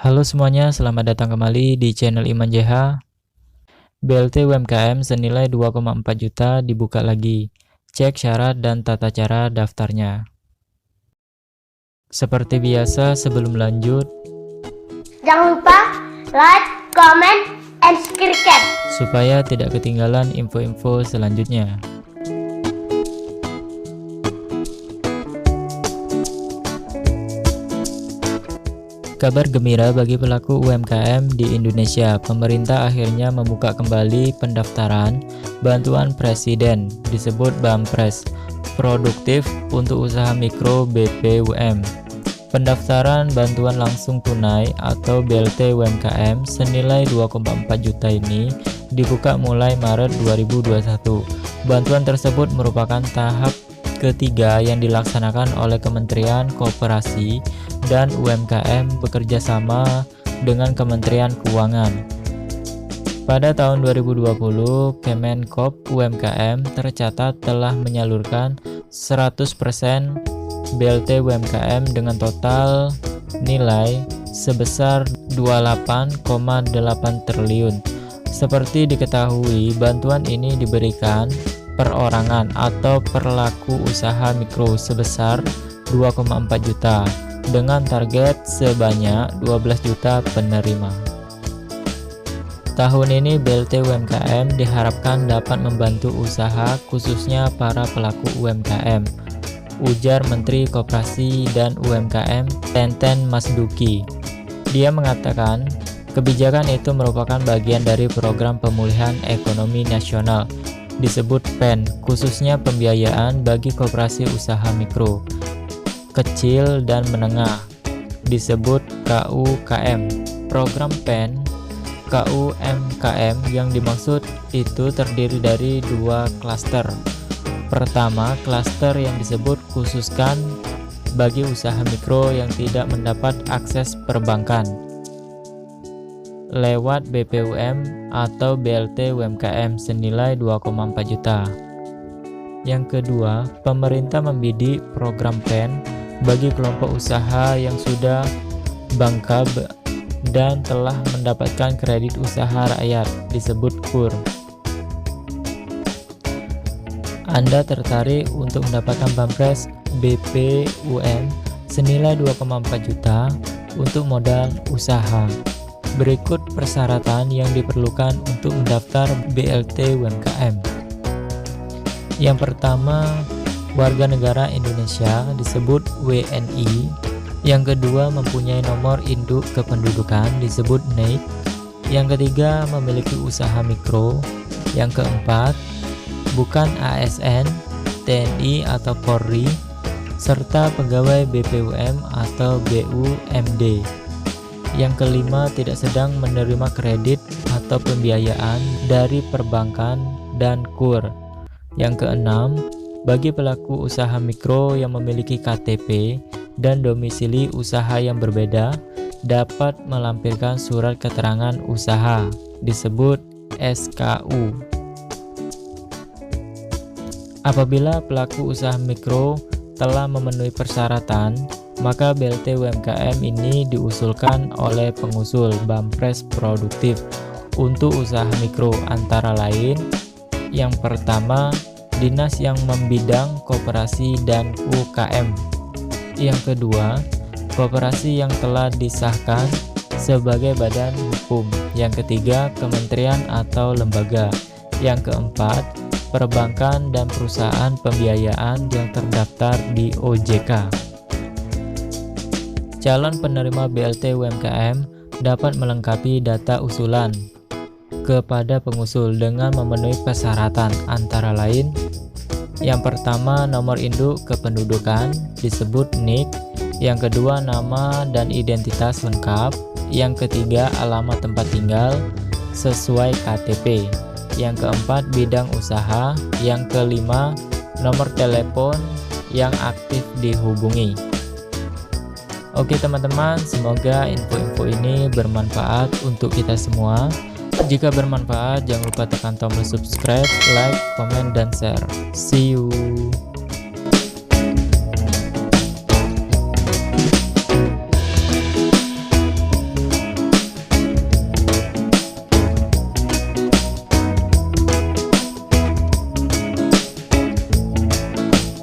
Halo semuanya, selamat datang kembali di channel Iman JH. BLT UMKM senilai 2,4 juta dibuka lagi. Cek syarat dan tata cara daftarnya. Seperti biasa, sebelum lanjut, jangan lupa like, comment, and subscribe supaya tidak ketinggalan info-info selanjutnya. Kabar gembira bagi pelaku UMKM di Indonesia. Pemerintah akhirnya membuka kembali pendaftaran bantuan presiden, disebut Bampres, produktif untuk usaha mikro BPUM. Pendaftaran bantuan langsung tunai atau BLT UMKM senilai 2,4 juta ini dibuka mulai Maret 2021. Bantuan tersebut merupakan tahap ketiga yang dilaksanakan oleh Kementerian Koperasi dan UMKM bekerja sama dengan Kementerian Keuangan. Pada tahun 2020, Kemenkop UMKM tercatat telah menyalurkan 100% BLT UMKM dengan total nilai sebesar 28,8 triliun. Seperti diketahui, bantuan ini diberikan perorangan atau pelaku usaha mikro sebesar 2,4 juta dengan target sebanyak 12 juta penerima. Tahun ini BLT UMKM diharapkan dapat membantu usaha khususnya para pelaku UMKM, ujar Menteri Koperasi dan UMKM Teten Masduki. Dia mengatakan kebijakan itu merupakan bagian dari program pemulihan ekonomi nasional disebut PEN, khususnya pembiayaan bagi koperasi usaha mikro, kecil dan menengah, disebut KUKM. Program PEN KUMKM yang dimaksud itu terdiri dari dua klaster. Pertama, klaster yang disebut khususkan bagi usaha mikro yang tidak mendapat akses perbankan lewat BPUM atau BLT UMKM senilai 2,4 juta. Yang kedua, pemerintah membidik program PEN bagi kelompok usaha yang sudah bangkrut dan telah mendapatkan kredit usaha rakyat, disebut KUR. Anda tertarik untuk mendapatkan Bampres BPUM senilai 2,4 juta untuk modal usaha? Berikut persyaratan yang diperlukan untuk mendaftar BLT UMKM. Yang pertama, warga negara Indonesia disebut WNI. Yang kedua, mempunyai nomor induk kependudukan disebut NIK. Yang ketiga, memiliki usaha mikro. Yang keempat, bukan ASN, TNI atau Polri, serta pegawai BPUM atau BUMD. Yang kelima, tidak sedang menerima kredit atau pembiayaan dari perbankan dan KUR. Yang keenam, bagi pelaku usaha mikro yang memiliki KTP dan domisili usaha yang berbeda, dapat melampirkan surat keterangan usaha, disebut SKU. Apabila pelaku usaha mikro telah memenuhi persyaratan, maka BLT UMKM ini diusulkan oleh pengusul Bampres produktif untuk usaha mikro antara lain. Yang pertama, dinas yang membidang koperasi dan UKM. Yang kedua, koperasi yang telah disahkan sebagai badan hukum. Yang ketiga, kementerian atau lembaga. Yang keempat, perbankan dan perusahaan pembiayaan yang terdaftar di OJK. Calon penerima BLT UMKM dapat melengkapi data usulan kepada pengusul dengan memenuhi persyaratan antara lain. Yang pertama, nomor induk kependudukan disebut NIK. Yang kedua, nama dan identitas lengkap. Yang ketiga, alamat tempat tinggal sesuai KTP. Yang keempat, bidang usaha. Yang kelima, nomor telepon yang aktif dihubungi. Oke teman-teman, semoga info-info ini bermanfaat untuk kita semua. Jika bermanfaat, jangan lupa tekan tombol subscribe, like, komen, dan share. See you.